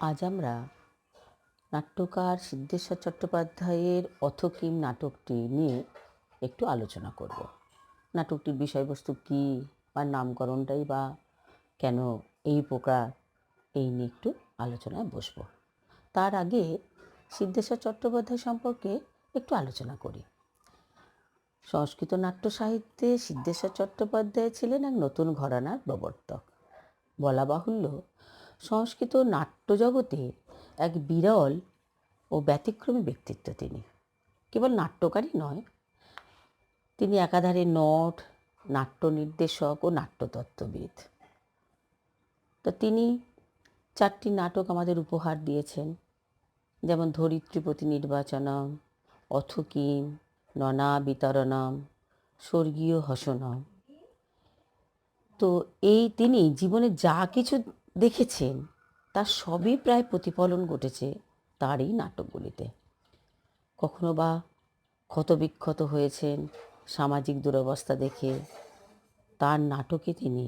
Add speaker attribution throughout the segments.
Speaker 1: আজ আমরা নাট্যকার সিদ্ধেশ্বর চট্টোপাধ্যায়ের অথকিম নাটকটি নিয়ে একটু আলোচনা করব। নাটকটির বিষয়বস্তু কী বা নামকরণটাই বা কেন এই প্রকার, এই নিয়ে একটু আলোচনায় বসব। তার আগে সিদ্ধেশ্বর চট্টোপাধ্যায় সম্পর্কে একটু আলোচনা করি। সংস্কৃত নাট্য সাহিত্যে সিদ্ধেশ্বর চট্টোপাধ্যায় ছিলেন এক নতুন ঘরানার প্রবর্তক। বলা বাহুল্য, সংস্কৃত নাট্যজগতে এক বিরল ও ব্যতিক্রমী ব্যক্তিত্ব তিনি। কেবল নাট্যকারই নয়, তিনি একাধারে নট, নাট্য নির্দেশক ও নাট্যতত্ত্ববিদ। তো তিনি 4টি নাটক আমাদের উপহার দিয়েছেন, যেমন ধরিত্রীপতি নির্বাচনম, অথকিম, ননা বিতরণম, স্বর্গীয় হসনম। তো এই তিনি জীবনে যা কিছু দেখেছেন তার সবই প্রায় প্রতিফলন ঘটেছে তার এই নাটকগুলিতে। কখনো বা ক্ষতবিক্ষত হয়েছেন সামাজিক দুরবস্থা দেখে, তার নাটকে তিনি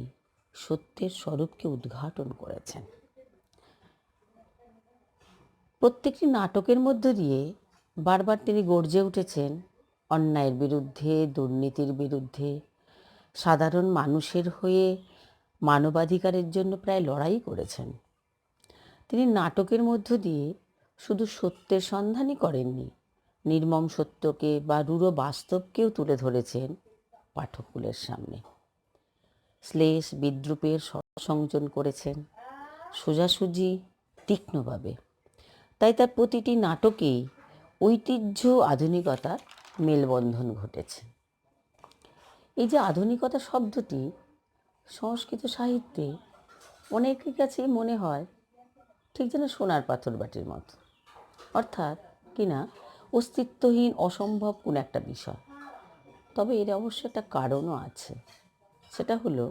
Speaker 1: সত্যের স্বরূপকে উদ্ঘাটন করেছেন। প্রত্যেকটি নাটকের মধ্য দিয়ে বারবার তিনি গর্জে উঠেছেন অন্যায়ের বিরুদ্ধে, দুর্নীতির বিরুদ্ধে, সাধারণ মানুষের হয়ে মানবাধিকারের জন্য প্রায় লড়াই করেছেন। তিনি নাটকের মধ্য দিয়ে শুধু সত্যের সন্ধানই করেননি, নির্মম সত্যকে বা রূঢ় বাস্তবকেও তুলে ধরেছেন পাঠককুলের সামনে। শ্লেষ বিদ্রূপের সংযোজন করেছেন সোজাসুজি, তীক্ষ্ণভাবে। তাই তার প্রতিটি নাটকেই ঐতিহ্য আধুনিকতার মেলবন্ধন ঘটেছে। এই যে আধুনিকতা শব্দটি সংস্কৃত সাহিত্যে অনেকের কাছে মনে হয় ঠিক যেন সোনার পাথর বাটির মতো, অর্থাৎ কিনা অস্তিত্বহীন, অসম্ভব কোন একটা বিষয়। তবে এর অবশ্য একটা কারণও আছে। সেটা হলো,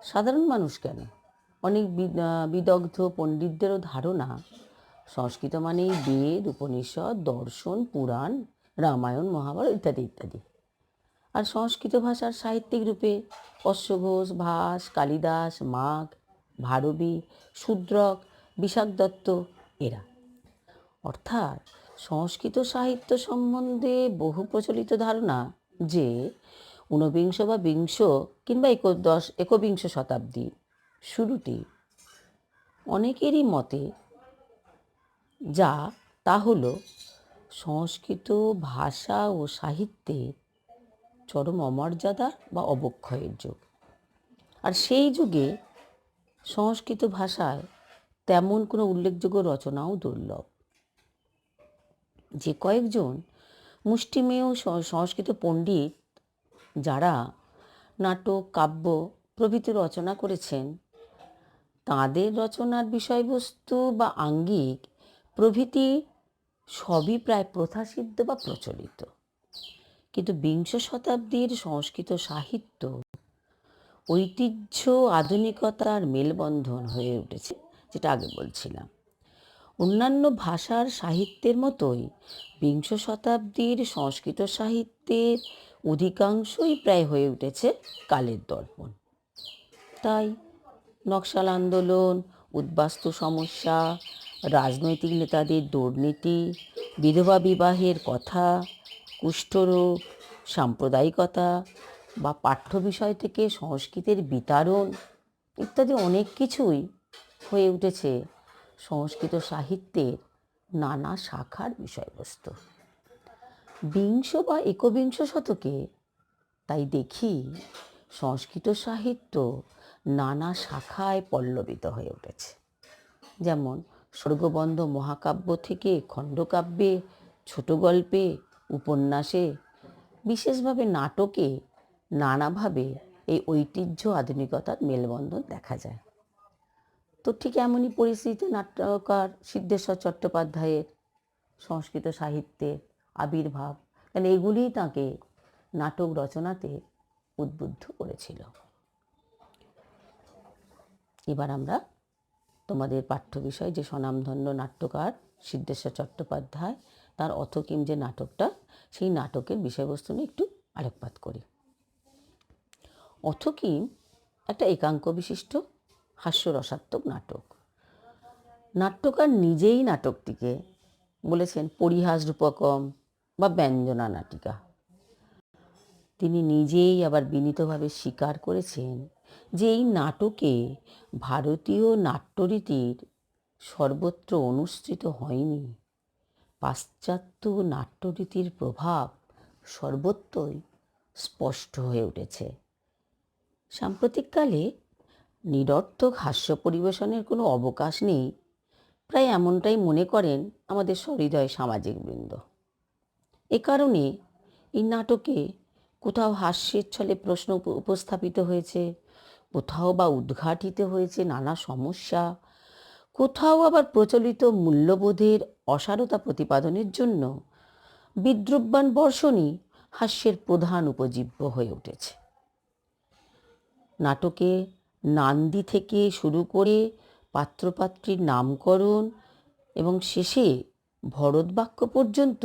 Speaker 1: সাধারণ মানুষ কেন, অনেক বিদগ্ধ পণ্ডিতদেরও ধারণা সংস্কৃত মানেই বেদ, উপনিষদ, দর্শন, পুরাণ, রামায়ণ, মহাভারত ইত্যাদি ইত্যাদি। আর সংস্কৃত ভাষার সাহিত্যিক রূপে অশ্বঘোষ, ভাস, কালিদাস, মাঘ, ভারবী, শূদ্রক, বিশাখ দত্ত এরা। অর্থাৎ সংস্কৃত সাহিত্য সম্বন্ধে বহু প্রচলিত ধারণা যে ঊনবিংশ বা বিংশ কিংবা একবিংশ শতাব্দী শুরুতে অনেকেরই মতে যা তা হলো সংস্কৃত ভাষা ও সাহিত্যের চরম অমর্যাদা বা অবক্ষয়ের যুগ। আর সেই যুগে সংস্কৃত ভাষায় তেমন কোনো উল্লেখযোগ্য রচনাও দুর্লভ। যে কয়েকজন মুষ্টিমেয় সংস্কৃত পণ্ডিত যারা নাটক, কাব্য প্রভৃতি রচনা করেছেন, তাঁদের রচনার বিষয়বস্তু বা আঙ্গিক প্রভৃতি সবই প্রায় প্রথাসিদ্ধ বা প্রচলিত। কিন্তু বিংশ শতাব্দীর সংস্কৃত সাহিত্য ঐতিহ্য আধুনিকতার মেলবন্ধন হয়ে উঠেছে, যেটা আগে বলছিলাম। অন্যান্য ভাষার সাহিত্যের মতোই বিংশ শতাব্দীর সংস্কৃত সাহিত্যের অধিকাংশই প্রায় হয়ে উঠেছে কালের দর্পণ। তাই নকশাল আন্দোলন, উদ্বাস্তু সমস্যা, রাজনৈতিক নেতাদের দুর্নীতি, বিধবা বিবাহের কথা, কুষ্ঠরোগ, সাম্প্রদায়িকতা বা পাঠ্য বিষয় থেকে সংস্কৃতের বিতাড়ন ইত্যাদি অনেক কিছুই হয়ে উঠেছে সংস্কৃত সাহিত্যের নানা শাখার বিষয়বস্তু। বিংশ বা একবিংশ শতকে তাই দেখি সংস্কৃত সাহিত্য নানা শাখায় পল্লবিত হয়ে উঠেছে। যেমন স্বর্গবন্ধ মহাকাব্য থেকে খণ্ডকাব্যে, ছোট গল্পে, উপন্যাসে, বিশেষভাবে নাটকে নানাভাবে এই ঐতিহ্য আধুনিকতার মেলবন্ধন দেখা যায়। তো ঠিক এমনই পরিস্থিতিতে নাট্যকার সিদ্ধেশ্বর চট্টোপাধ্যায়ের সংস্কৃত সাহিত্যের আবির্ভাব, কারণ এগুলিই তাঁকে নাটক রচনাতে উদ্বুদ্ধ করেছিল। এবার আমরা তোমাদের পাঠ্য বিষয় যে স্বনামধন্য নাট্যকার সিদ্ধেশ্বর চট্টোপাধ্যায়, তার অথকিম যে নাটকটা, সেই নাটকের বিষয়বস্তু নিয়ে একটু আলোকপাত করি। অথকিম একটা একাঙ্ক বিশিষ্ট হাস্যরসাত্মক নাটক। নাট্যকার নিজেই নাটকটিকে বলেছেন পরিহাস রূপকম বা ব্যঞ্জনা নাটিকা। তিনি নিজেই আবার বিনীতভাবে স্বীকার করেছেন যে এই নাটকে ভারতীয় নাট্যরীতির সর্বত্র অনুসৃত হয়নি, পাশ্চাত্য নাট্যরীতির প্রভাব সর্বত্রই স্পষ্ট হয়ে উঠেছে। সাম্প্রতিককালে নিরর্থক হাস্য পরিবেশনের কোনো অবকাশ নেই, প্রায় এমনটাই মনে করেন আমাদের সহৃদয় সামাজিকবৃন্দ। এ কারণে এই নাটকে কোথাও হাস্যের ছলে প্রশ্ন উপস্থাপিত হয়েছে, কোথাও বা উদ্ঘাটিত হয়েছে নানা সমস্যা, কোথাও আবার প্রচলিত মূল্যবোধের অসারতা প্রতিপাদনের জন্য বিদ্রুপবাণ বর্ষণই হাস্যের প্রধান উপজীব্য হয়ে উঠেছে। নাটকে নান্দি থেকে শুরু করে পাত্রপাত্রীর নামকরণ এবং শেষে ভরতবাক্য পর্যন্ত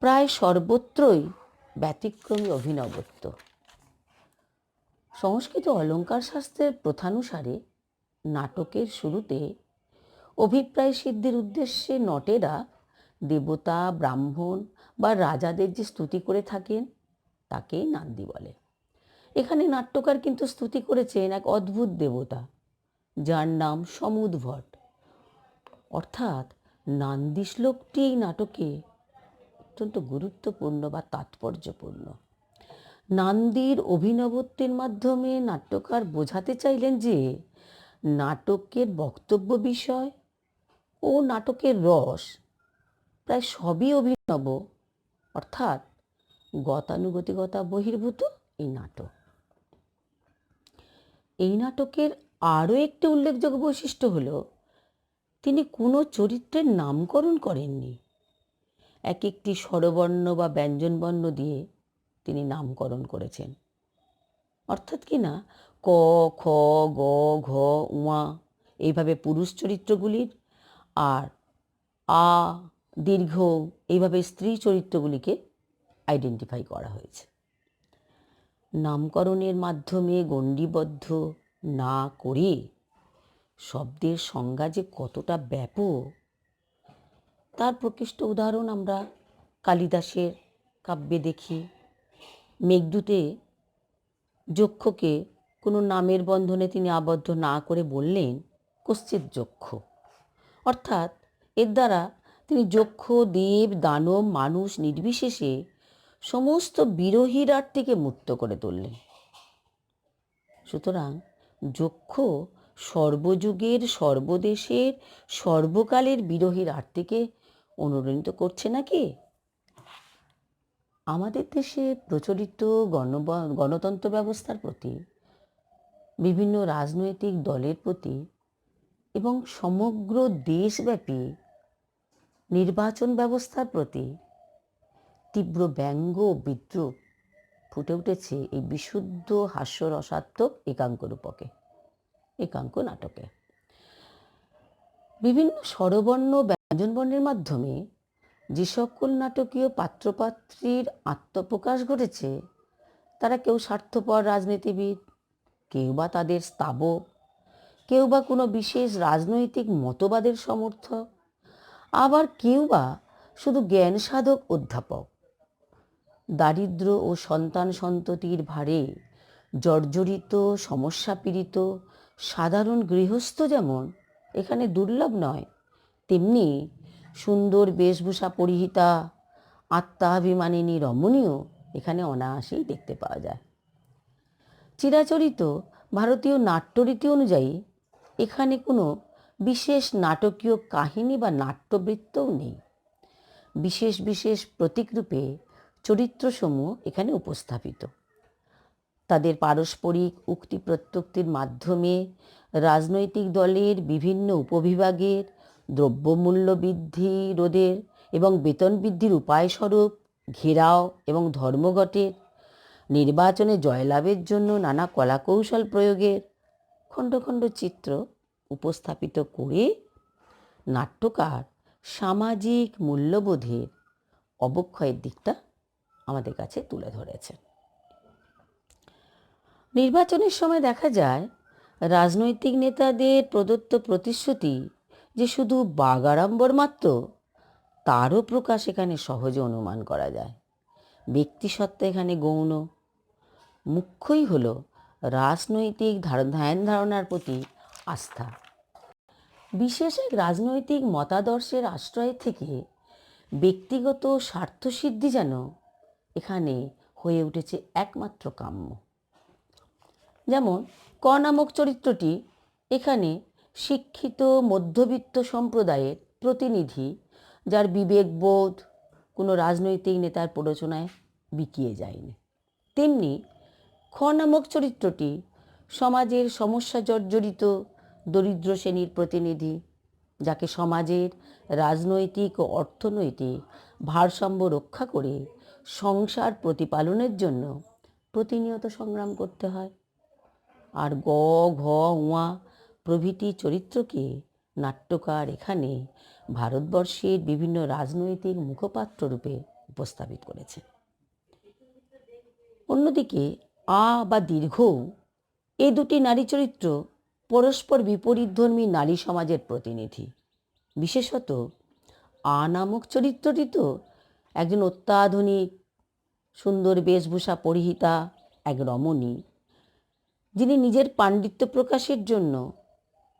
Speaker 1: প্রায় সর্বত্রই ব্যতিক্রমী অভিনবত্ব। সংস্কৃত অলঙ্কার শাস্ত্রের প্রথানুসারে নাটকের শুরুতে অভিপ্রায় সিদ্ধির উদ্দেশ্যে নটেরা দেবতা, ব্রাহ্মণ বা রাজাদের যে স্তুতি করে থাকেন তাকেই নান্দি বলে। এখানে নাট্যকার কিন্তু স্তুতি করেছেন এক অদ্ভুত দেবতা যার নাম সমুদ্ভট। অর্থাৎ নান্দি শ্লোকটি এই নাটকে অত্যন্ত গুরুত্বপূর্ণ বা তাৎপর্যপূর্ণ। নান্দির অভিনবত্বের মাধ্যমে নাট্যকার বোঝাতে চাইলেন যে নাটকের বক্তব্য বিষয় ও নাটকের রস প্রায় সবই অভিনব, অর্থাৎ গতানুগতিকতা বহির্ভূত এই নাটক। এই নাটকের আরও একটি উল্লেখযোগ্য বৈশিষ্ট্য হল তিনি কোনো চরিত্রের নামকরণ করেননি। এক একটি স্বরবর্ণ বা ব্যঞ্জনবর্ণ দিয়ে তিনি নামকরণ করেছেন। অর্থাৎ কি না, ক, খ, গ, ঘ, উয়া এইভাবে পুরুষ চরিত্রগুলির, আর আ, দীর্ঘ এইভাবে স্ত্রী চরিত্রগুলিকে আইডেন্টিফাই করা হয়েছে। নামকরণের মাধ্যমে গণ্ডিবদ্ধ না করে শব্দের সংজ্ঞা যে কতটা ব্যাপক তার প্রকৃষ্ট উদাহরণ আমরা কালিদাসের কাব্যে দেখি। মেঘদূতে যক্ষকে কোনো নামের বন্ধনে তিনি আবদ্ধ না করে বললেন কশ্চিৎ যক্ষ, অর্থাৎ এর দ্বারা তিনি যক্ষ, দেব, দানব, মানুষ নির্বিশেষে সমস্ত বিরোহীর আর্তিকে মুক্ত করে তুললেন। সুতরাং যক্ষ সর্বযুগের, সর্বদেশের, সর্বকালের বিরোহীর আর্তিকে অনুরণিত করছে নাকি? আমাদের দেশে প্রচলিত গণতন্ত্র ব্যবস্থার প্রতি, বিভিন্ন রাজনৈতিক দলের প্রতি এবং সমগ্র দেশব্যাপী নির্বাচন ব্যবস্থার প্রতি তীব্র ব্যঙ্গ ও বিদ্রূপ ফুটে উঠেছে এই বিশুদ্ধ হাস্যরসাত্মক একাঙ্ক রূপকে, একাঙ্ক নাটকে। বিভিন্ন স্বরবর্ণ ব্যঞ্জনবর্ণের মাধ্যমে যে সকল নাটকীয় পাত্রপাত্রীর আত্মপ্রকাশ ঘটেছে তারা কেউ স্বার্থপর রাজনীতিবিদ, কেউ বা তাদের স্তাবক, কেউ বা কোনো বিশেষ রাজনৈতিক মতবাদের সমর্থক, আবার কেউ বা শুধু জ্ঞান সাধক অধ্যাপক। দারিদ্র ও সন্তান সন্ততির ভারে জর্জরিত, সমস্যাপীড়িত সাধারণ গৃহস্থ যেমন এখানে দুর্লভ নয়, তেমনি সুন্দর বেশভূষা পরিহিতা আত্মাভিমানিনী রমণীও এখানে অনায়াসেই দেখতে পাওয়া যায়। চিরাচরিত ভারতীয় নাট্যরীতি অনুযায়ী এখানে কোনো বিশেষ নাটকীয় কাহিনী বা নাট্যবৃত্তও নেই। বিশেষ বিশেষ প্রতীকরূপে চরিত্রসমূহ এখানে উপস্থাপিত। তাদের পারস্পরিক উক্তি প্রত্যুক্তির মাধ্যমে রাজনৈতিক দলের বিভিন্ন উপবিভাগের দ্রব্যমূল্য বৃদ্ধি রোধের এবং বেতন বৃদ্ধির উপায়স্বরূপ ঘেরাও এবং ধর্মঘটের, নির্বাচনে জয়লাভের জন্য নানা কলাকৌশল প্রয়োগের খণ্ড খণ্ড চিত্র উপস্থাপিত করে নাট্যকার সামাজিক মূল্যবোধের অবক্ষয়ের দিকটা আমাদের কাছে তুলে ধরেছে। নির্বাচনের সময় দেখা যায় রাজনৈতিক নেতাদের প্রদত্ত প্রতিশ্রুতি যে শুধু বাগাড়ম্বর মাত্র, তারও প্রকাশ এখানে সহজে অনুমান করা যায়। ব্যক্তিসত্তা এখানে গৌণ। মুখ্যই হল রাজনৈতিক ধ্যান ধারণার প্রতি আস্থা। বিশেষ এক রাজনৈতিক মতাদর্শের আশ্রয় থেকে ব্যক্তিগত স্বার্থসিদ্ধি যেন এখানে হয়ে উঠেছে একমাত্র কাম্য। যেমন ক নামক চরিত্রটি এখানে শিক্ষিত মধ্যবিত্ত সম্প্রদায়ের প্রতিনিধি, যার বিবেকবোধ কোনো রাজনৈতিক নেতার প্ররোচনায় বিকিয়ে যায়নি। তেমনি খ নামক চরিত্রটি সমাজের সমস্যা জর্জরিত দরিদ্র শ্রেণীর প্রতিনিধি, যাকে সমাজের রাজনৈতিক ও অর্থনৈতিক ভারসাম্য রক্ষা করে সংসার প্রতিপালনের জন্য প্রতিনিয়ত সংগ্রাম করতে হয়। আর গ, ঘ, উয়া প্রভৃতি চরিত্রকে নাট্যকার এখানে ভারতবর্ষের বিভিন্ন রাজনৈতিক মুখপাত্র রূপে উপস্থাপিত করেছেন। অন্যদিকে আ বা দীর্ঘ, এই দুটি নারী চরিত্র পরস্পর বিপরীতধর্মী নারী সমাজের প্রতিনিধি। বিশেষত আ নামক চরিত্রটি তো একজন অত্যাধুনিক সুন্দর বেশভূষা পরিহিতা এক রমণী, যিনি নিজের পাণ্ডিত্য প্রকাশের জন্য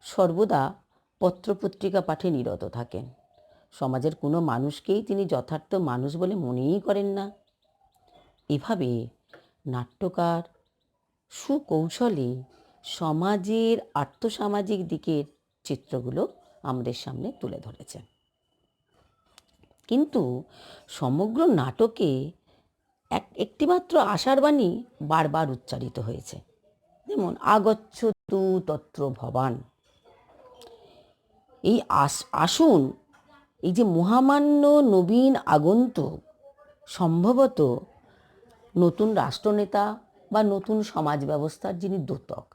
Speaker 1: সর্বদা পত্রপত্রিকা পাঠে নিরত থাকেন। সমাজের কোনো মানুষকেই তিনি যথার্থ মানুষ বলে মনেই করেন না। এভাবে নাট্যকার সুকৌশলে সমাজের আর্থসামাজিক দিকের চিত্রগুলো আমাদের সামনে তুলে ধরেছেন। কিন্তু সমগ্র নাটকে একটিমাত্র আশার বাণী বারবার উচ্চারিত হয়েছে। যেমন আগচ্ছতু তত্র ভবান। এই আসুন, এই যে মহামান্য নবীন আগন্তুক, সম্ভবত নতুন রাষ্ট্রনেতা বা নতুন সমাজ ব্যবস্থার যিনি দ্যোতক,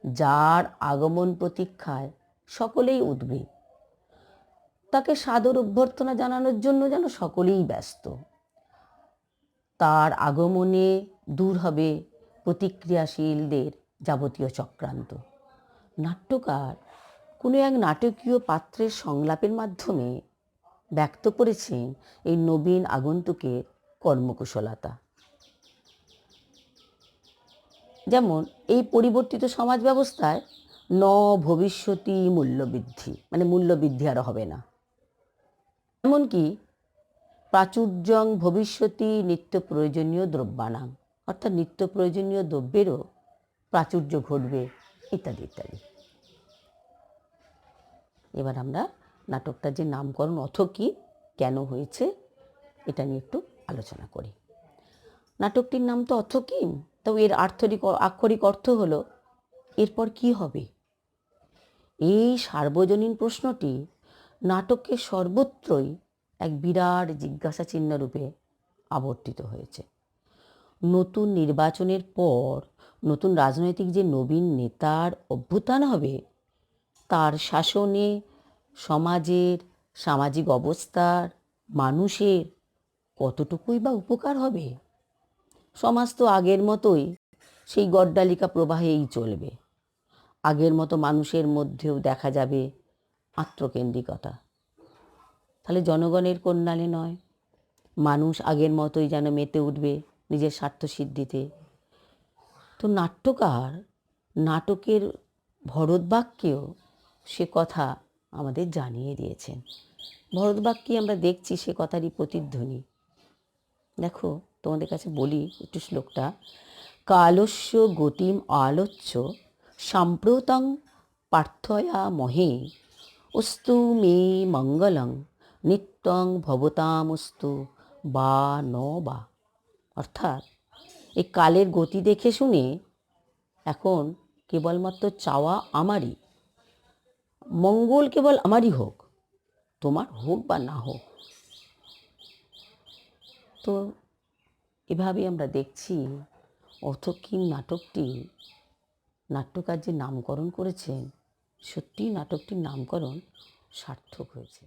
Speaker 1: যার আগমন প্রতীক্ষায় সকলেই উদ্গ্রীব, তাকে সাদর অভ্যর্থনা জানানোর জন্য যেন সকলেই ব্যস্ত। তার আগমনে দূর হবে প্রতিক্রিয়াশীলদের যাবতীয় চক্রান্ত। নাট্যকার কোনো এক নাটকীয় পাত্রের সংলাপের মাধ্যমে ব্যক্ত করেছেন এই নবীন আগন্তুকের কর্মকুশলতা। যেমন এই পরিবর্তিত সমাজ ব্যবস্থায় ন ভবিষ্যতি মূল্যবৃদ্ধি, মানে মূল্যবৃদ্ধি আর হবে না। এমনকি প্রাচুর্যং ভবিষ্যতি নিত্য প্রয়োজনীয় দ্রব্যানাং, অর্থাৎ নিত্য প্রয়োজনীয় দ্রব্যেরও প্রাচুর্য ঘটবে, ইত্যাদি ইত্যাদি। এবার আমরা নাটকটার যে নামকরণ অর্থ কী, কেন হয়েছে, এটা নিয়ে একটু আলোচনা করি। নাটকটির নাম তো অর্থকীম, তো এর আক্ষরিক অর্থ হলো এরপর কি হবে। এই সার্বজনীন প্রশ্নটি নাটকের সর্বত্রই এক বিরাট জিজ্ঞাসা চিহ্ন রূপে আবর্তিত হয়েছে। নতুন নির্বাচনের পর নতুন রাজনৈতিক যে নবীন নেতার অভ্যুত্থান হবে, তার শাসনে সমাজের সামাজিক অবস্থার মানুষের কতটুকুই বা উপকার হবে। সমাজ তো আগের মতোই সেই গড্ডালিকা প্রবাহেই চলবে। আগের মতো মানুষের মধ্যেও দেখা যাবে আত্মকেন্দ্রিকতা। তাহলে জনগণের কল্যাণে নয়, মানুষ আগের মতোই যেন মেতে উঠবে নিজের স্বার্থসিদ্ধিতে। তো নাট্যকার নাটকের ভরতবাক্যেও সে কথা আমাদের জানিয়ে দিয়েছেন। ভরতবাক্যে আমরা দেখছি সে কথারই প্রতিধ্বনি। দেখো, তোমাদের কাছে বলি একটু শ্লোকটা। কালস্য গতিম আলোচ্য সাম্প্রতং পার্থয়া মহে অস্তু মে মঙ্গলং নিত্যং ভবতামস্তু বা ন বা। অর্থাৎ এই কালের গতি দেখে শুনে এখন কেবলমাত্র চাওয়া আমারই, মঙ্গল কেবল আমারই হোক, তোমার হোক বা না হোক। তো এভাবেই আমরা দেখছি অর্থকীম নাটকটি নাট্যকার যে নামকরণ করেছেন, সত্যিই নাটকটির নামকরণ সার্থক হয়েছে।